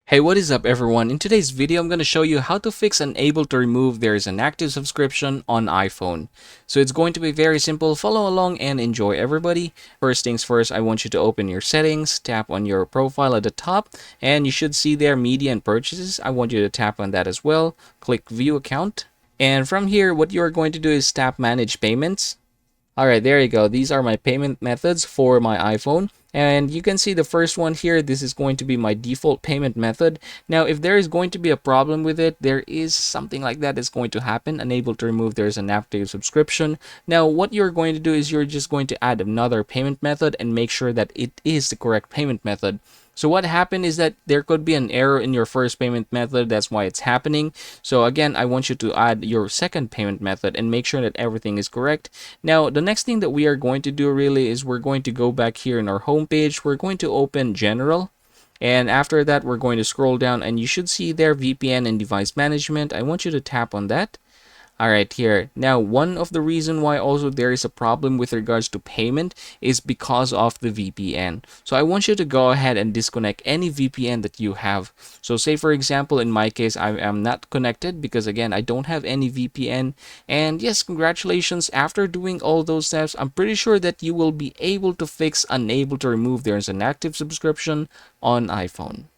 Hey, what is up everyone? In today's video, I'm going to show you how to fix unable to remove there is an active subscription on iPhone. So it's going to be very simple. Follow along and enjoy everybody. First things first, I want you to open your settings, tap on your profile at the top, and you should see there media and purchases. I want you to tap on that as well. Click view account. And from here, what you're going to do is tap manage payments. Alright, there you go. These are my payment methods for my iPhone. And you can see the first one here. This is going to be my default payment method. Now, if there is going to be a problem with it, there is something like that that's going to happen. Unable to remove, there's an active subscription. Now, what you're going to do is you're just going to add another payment method and make sure that it is the correct payment method. So what happened is that there could be an error in your first payment method. That's why it's happening. So again, I want you to add your second payment method and make sure that everything is correct. Now, the next thing that we are going to do really is we're going to go back here in our home page. We're going to open General. And after that, we're going to scroll down and you should see there VPN and device management. I want you to tap on that. Alright, here. Now, one of the reason why also there is a problem with regards to payment is because of the VPN. So I want you to go ahead and disconnect any VPN that you have. So say for example, in my case, I am not connected because again, I don't have any VPN. And yes, congratulations. After doing all those steps, I'm pretty sure that you will be able to fix unable to remove there's an active subscription on iPhone.